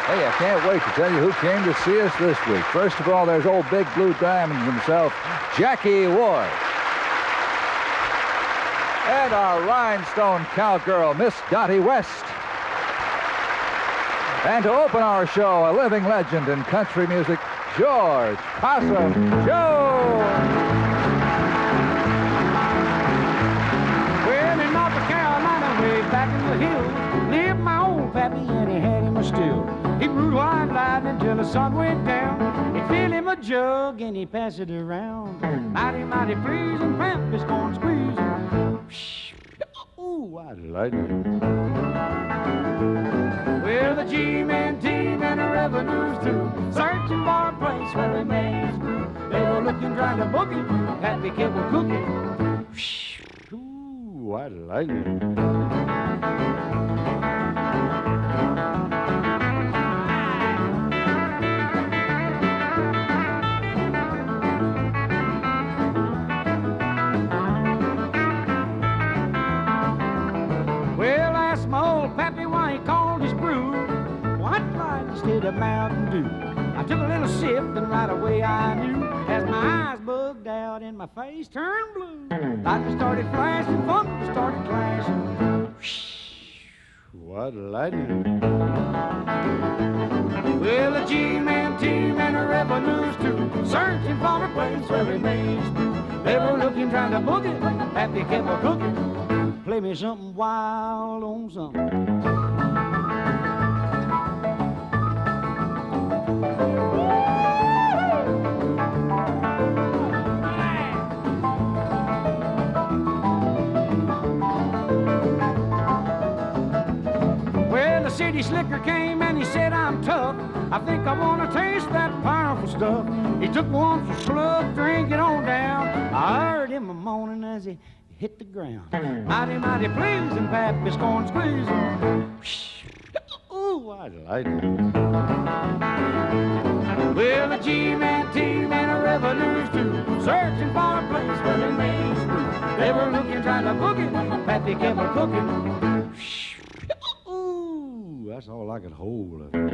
Hey, I can't wait to tell you who came to see us this week. First of all, there's old Big Blue Diamond himself, Jacky Ward. And our rhinestone cowgirl, Miss Dottie West. And to open our show, a living legend in country music, George Possum Jones. Well, in North Carolina, way back in the hills, lived my old pappy, and he had him a still. He brewed white lightning till the sun went down. He filled him a jug and he passed it around. Mighty, mighty pleasing, pappy's corn squeezing. Ooh, white lightning. Well, the G-Man team and the revenues too, searching for a place where they made his brew. They were looking, trying to book it, Pappy kept a cooking. Ooh, white lightning. Well, I asked my old Pappy why he called his brew White Light instead of Mountain Dew. I took a little sip and right away I knew, as my eyes bugged out and my face turned blue. Lightning started flashing, thunder started clashing. White lightning. Well, the G-Man team and the revenues too, searching for a place where we made his brew. They were looking, trying to book it, Pappy kept a cooking. Play me something wild on something. Well, the city slicker came and he said, I'm tough. I think I want to taste that powerful stuff. He took one for slug, drink it on down. I heard him a moaning as he hit the ground. Mighty, mighty pleasing, Pappy's corn squeezing. Ooh, white lightning. Well, the G-Man team and the revenues too, searching for a place where they made his brew. They were looking, trying to book it, Pappy kept a cooking. Ooh, that's all I could hold of it.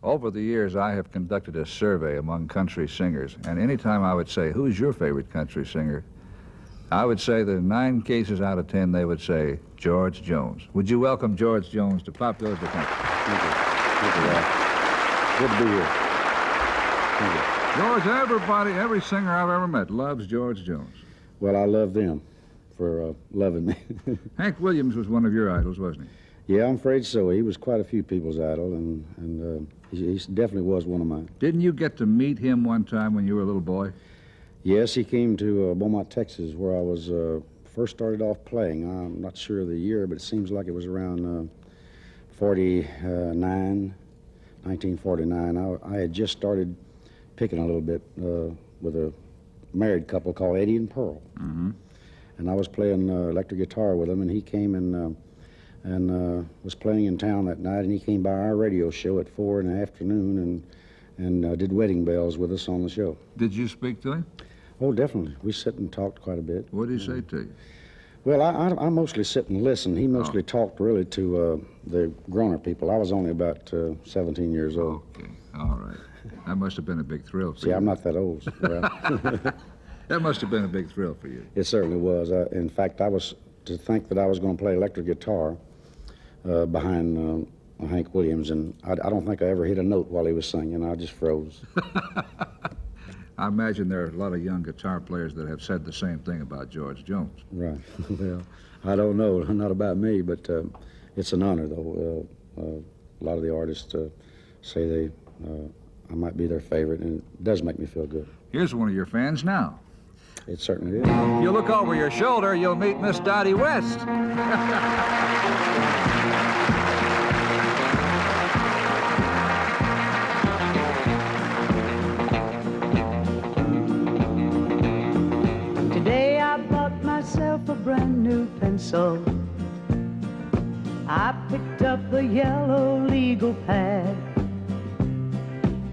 Over the years, I have conducted a survey among country singers, and anytime I would say, who's your favorite country singer? I would say that in 9 cases out of 10, they would say George Jones. Would you welcome George Jones to Pop Goes the Country? Thank you. Thank you, Ralph. Good to be here. Thank you. George, everybody, every singer I've ever met loves George Jones. Well, I love them for loving me. Hank Williams was one of your idols, wasn't he? Yeah, I'm afraid so. He was quite a few people's idol, and he definitely was one of mine. Didn't you get to meet him one time when you were a little boy? Yes, he came to Beaumont, Texas, where I was first started off playing. I'm not sure of the year, but it seems like it was around 1949. I had just started picking a little bit with a married couple called Eddie and Pearl. Mm-hmm. And I was playing electric guitar with him, and he came and was playing in town that night, and he came by our radio show at 4 in the afternoon and did Wedding Bells with us on the show. Did you speak to him? Oh, definitely. We sit and talked quite a bit. What did he say to you? Well, I mostly sit and listen. He mostly talked really to the grown-up people. I was only about 17 years old. Okay, all right. That must have been a big thrill for you. See, I'm not that old. That must have been a big thrill for you. It certainly was. In fact, I was to think that I was going to play electric guitar behind Hank Williams, and I don't think I ever hit a note while he was singing. I just froze. I imagine there are a lot of young guitar players that have said the same thing about George Jones. Right. Well, I don't know. Not about me, but it's an honor, though. A lot of the artists say I might be their favorite, and it does make me feel good. Here's one of your fans now. It certainly is. If you look over your shoulder, you'll meet Miss Dottie West. Today I bought myself a brand new pencil. I picked up up the yellow legal pad.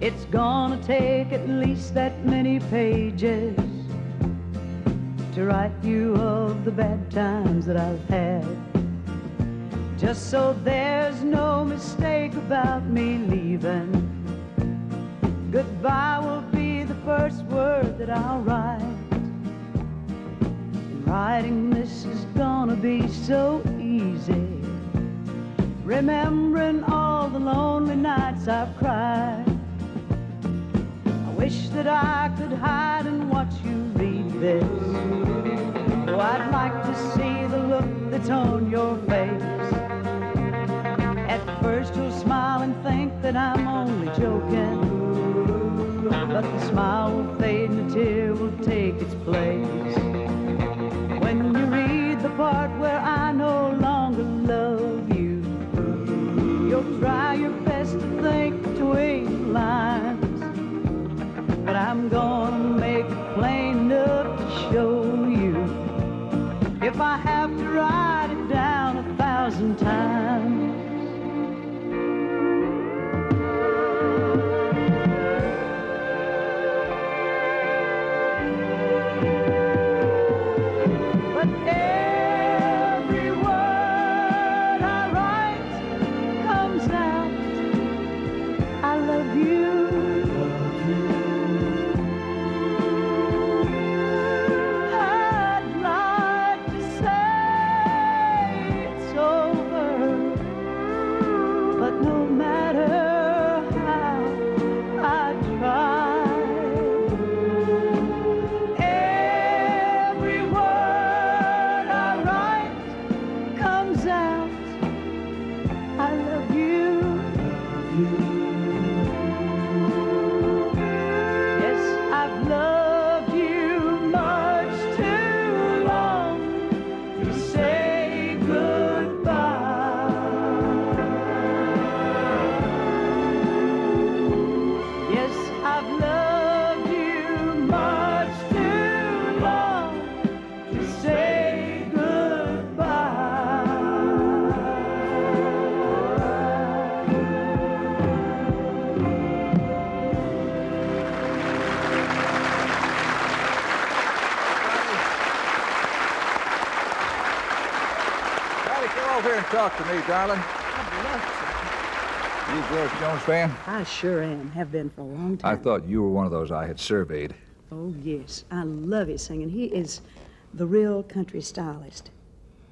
It's gonna take at least that many pages to write you of the bad times that I've had. Just so there's no mistake about me leaving, goodbye will be the first word that I'll write. And writing this is gonna be so easy, remembering all the lonely nights I've cried. I wish that I could hide and watch you read this. Oh, I'd like to see the look that's on your face. At first you'll smile and think that I'm only joking, but the smile will fade and a tear will take its place. When you read the part where I no longer love you, you'll try your best to think between the lines, but I'm gonna make it plain enough to show you, if I have to write it down 1,000 times. But every word I write comes out, I love you. I'd like to say it's over, but no matter how I try, every word I write comes out, I love you. Yes, I've loved you much too long to say goodbye. Yes, I've loved you much too long to say goodbye. Dottie, come over here and talk to me, darling. You a George Jones fan? I sure am. Have been for a long time. I thought you were one of those I had surveyed. Oh, yes. I love his singing. He is the real country stylist.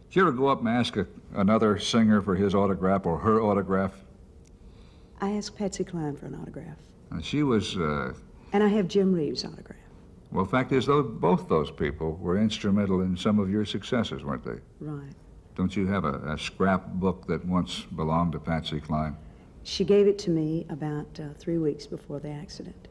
Did you ever go up and ask another singer for his autograph or her autograph? I asked Patsy Cline for an autograph. And she was, And I have Jim Reeves' autograph. well, the fact is, both those people were instrumental in some of your successes, weren't they? Right. Don't you have a scrapbook that once belonged to Patsy Cline? She gave it to me about 3 weeks before the accident,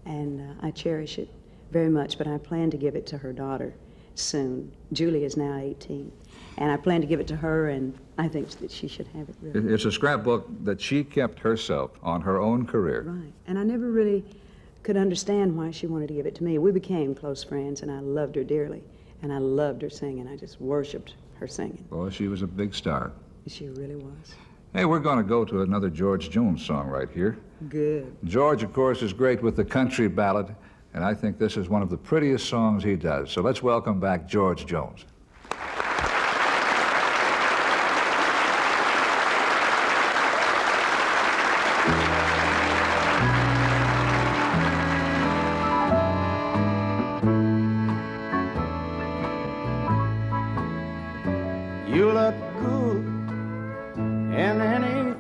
and I cherish it very much, but I plan to give it to her daughter soon. Julie is now 18, and I plan to give it to her, and I think that she should have it really. It's a scrapbook that she kept herself on her own career. Right, and I never really could understand why she wanted to give it to me. We became close friends, and I loved her dearly, and I loved her singing. I just worshipped her singing. Boy, she was a big star. She really was. Hey, we're going to go to another George Jones song right here. Good. George, of course, is great with the country ballad, and I think this is one of the prettiest songs he does. So let's welcome back George Jones. You look good in anything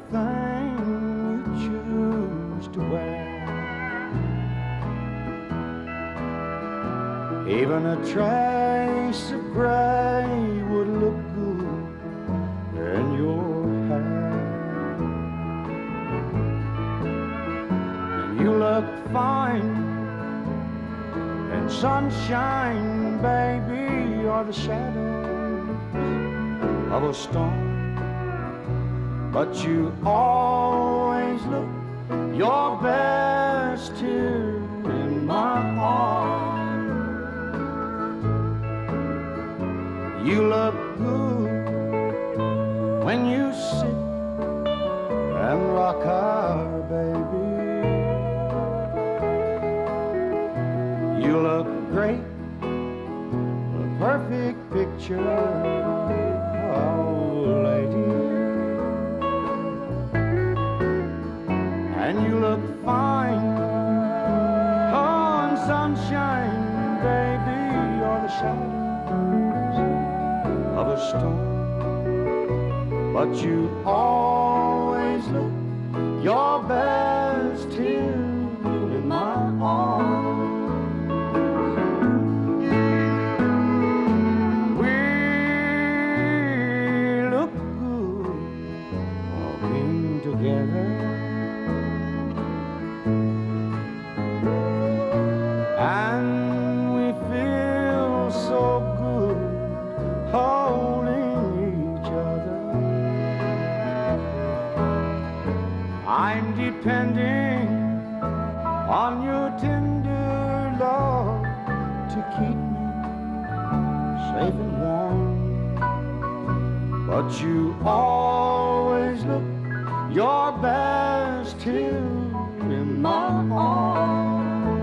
you choose to wear. Even a trace of gray would look good in your hair. And you look fine in sunshine, baby, or the shadows of a storm. But you always look your best here in my arms. You look good when you sit and rock our baby. You look great, a perfect picture, oh lady. And you look fine, oh, in sunshine, baby. You're the shadows of a storm, but you always look your best here in my arms. We look good walking together, and we feel so good holding each other. I'm depending on your tender love to keep me safe and warm, but you always look your best here in my arms.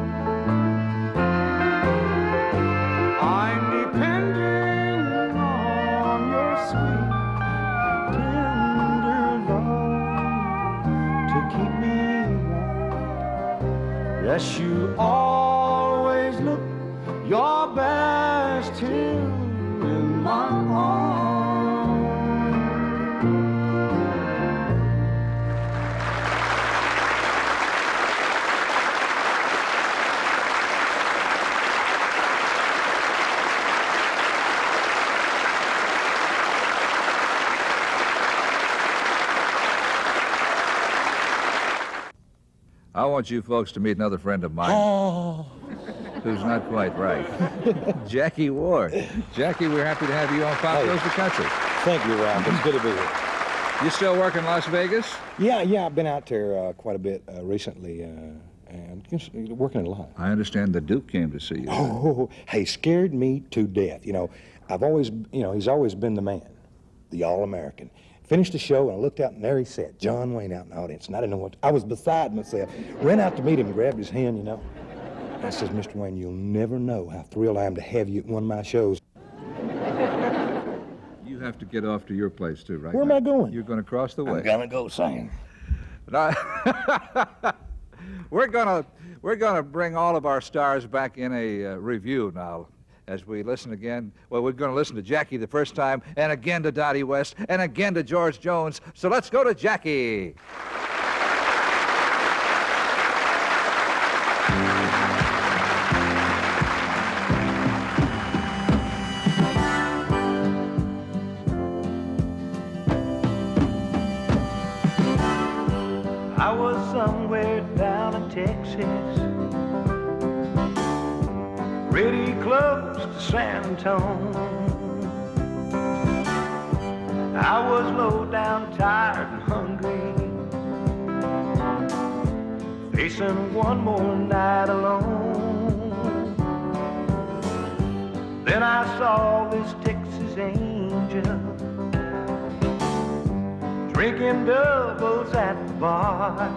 I'm depending on your sweet, tender love to keep me warm. Yes, you always look your best here in my arms. I want you folks to meet another friend of mine who's not quite right. Jacky Ward. Jacky, we're happy to have you on Pop Goes the Country. Thank you, Ralph. It's good to be here. You still work in Las Vegas? Yeah, I've been out there quite a bit recently and working a lot. I understand the Duke came to see you. Oh, hey, scared me to death. You know, I've always, he's always been the man, the All-American. Finished the show, and I looked out, and there he sat, John Wayne, out in the audience, and I didn't know what I was beside myself. Ran out to meet him, grabbed his hand, And I says, Mr. Wayne, you'll never know how thrilled I am to have you at one of my shows. You have to get off to your place, too, right? Where am I going? You're going to cross the way. I'm gonna go sing. We're gonna bring all of our stars back in a review now. As we listen again, well, we're going to listen to Jacky the first time, and again to Dottie West, and again to George Jones. So let's go to Jacky. I was somewhere down in Texas, pretty close to San Antonio. I was low down, tired and hungry, facing one more night alone. Then I saw this Texas angel drinking doubles at the bar.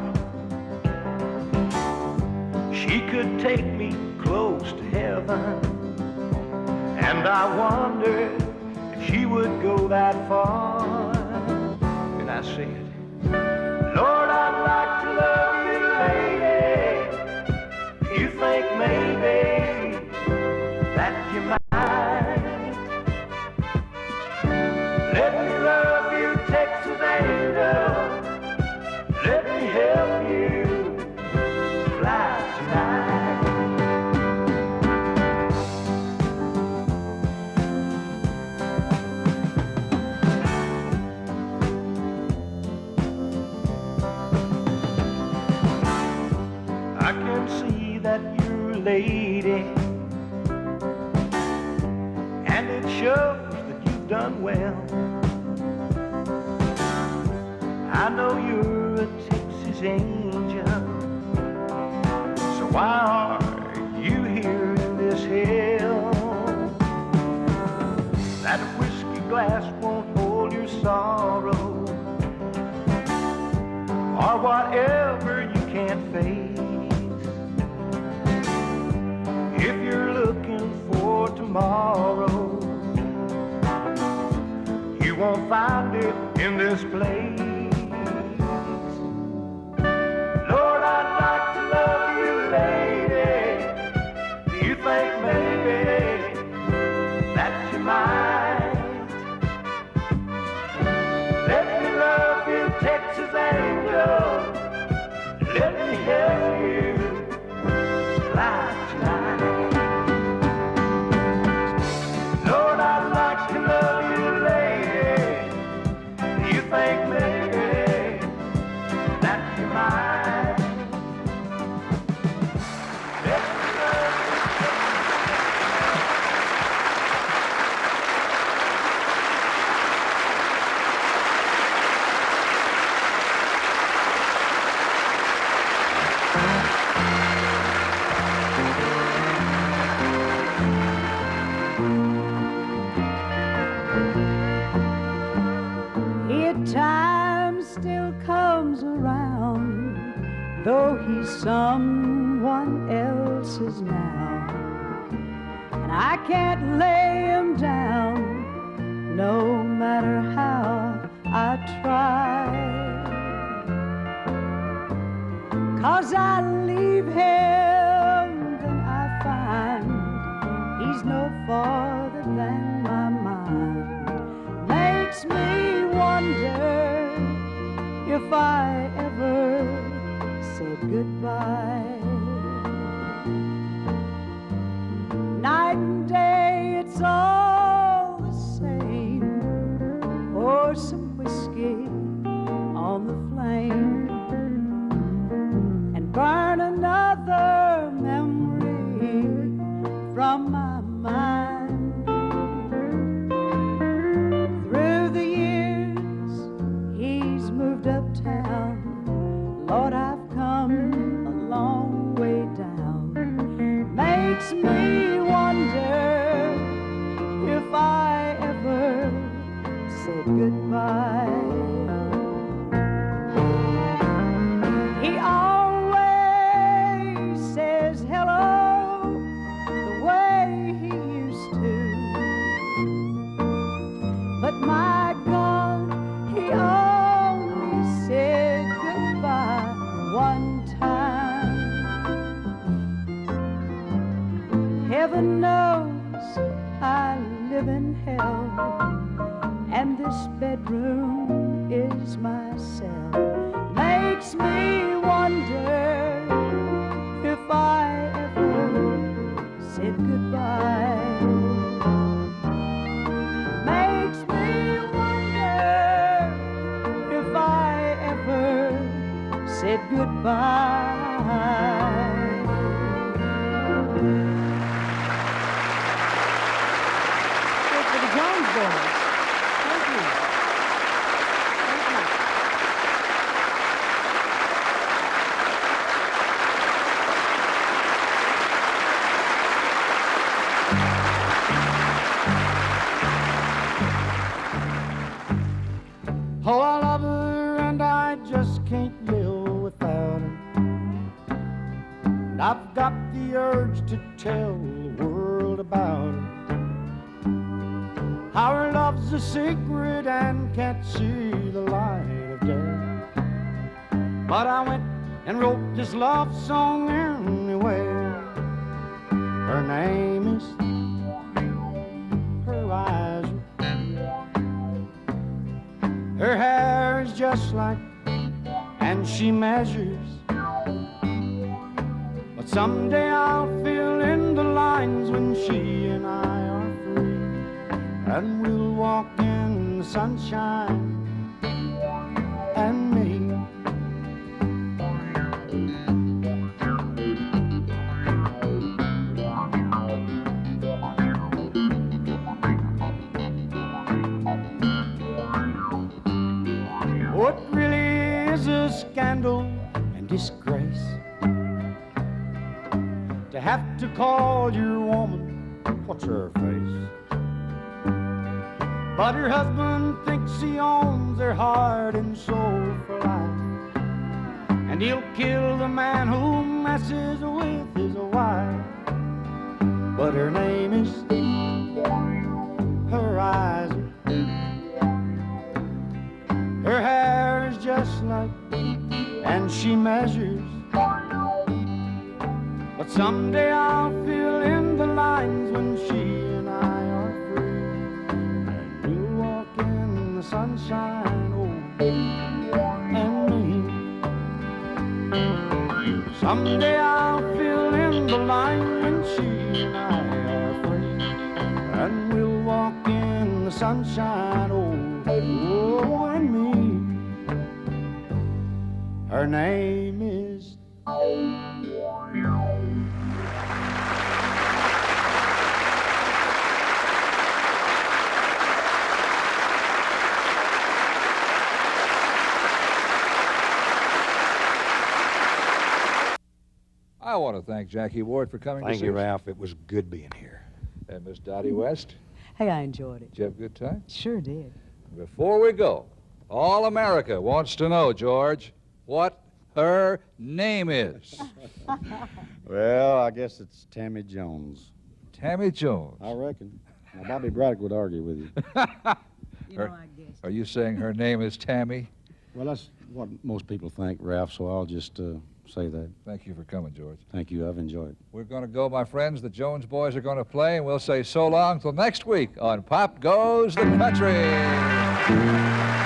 She could take me close to heaven, and I wondered if she would go that far. And I said, Lord, I'd like to love you, lady. You think maybe that you might let me love you, Texas angel. Let me help you fly tonight. I can see that you're a lady, and it shows that you've done well. I know you're a Texas angel, so why are you here in this hell? That whiskey glass won't hold your sorrow, or whatever you can't face. If you're looking for tomorrow, you won't find it in this place. Lord, I'd like to love you, lady. Do you think maybe that you might? Let me love you, Texas angel. Let me help you fly tonight. Lord, I'd like to love you, lady. Do you think maybe that you might? Let me love you. Time still comes around, though he's someone else's now, and I can't lay him down, no matter how I try. 'Cause I leave him, then I find he's no farther than my mind. Makes me wonder if I ever said goodbye. Night and day, it's all the same. Pour some whiskey on the flame and burn another memory from my mind. Uptown, Lord, I've come a long way down. Makes me wonder if I ever said goodbye. He always says hello the way he used to, but my God, he said goodbye one time. Heaven knows I live in hell, and this bedroom is my cell. Makes me wonder if I ever said goodbye. Makes me wonder if I ever said goodbye. Good for the Jones boys. Thank you. Thank you. Oh, I love her and I just can't live without her. And I've got the urge to tell the world about her. How her love's a secret and can't see the light of day. But I went and wrote this love song anyway. Her name is Horizon. Her hair is just like, and she measures. But someday I'll fill in the lines when she and I are free, and we'll walk in the sunshine and me. What really is a scandal and disgrace to have to call your woman, what's her face? But her husband thinks he owns her heart and soul for life. and he'll kill the man who messes with his wife. But her name is her eyes, her hair is just like, and she measures. But someday I'll fill in the lines when she and I are free, and we'll walk in the sunshine, oh, and me. Someday I'll fill in the line when she and I are free, and we'll walk in the sunshine, oh, oh, and me. Her name is I want to thank Jacky Ward for coming to Thank see you, us. Ralph. It was good being here. And Miss Dottie West, Hey, I enjoyed it. did you have a good time? Sure did. Before we go, all America wants to know, George, what her name is. Well, I guess it's Tammy Jones. Tammy Jones. I reckon. Now, Bobby Braddock would argue with you. You Her- know, I guess. Are you saying her name is Tammy? Well, that's what most people think, Ralph, so I'll just say that. Thank you for coming, George. Thank you. I've enjoyed it. We're going to go, my friends. The Jones boys are going to play, and we'll say so long till next week on Pop Goes the Country.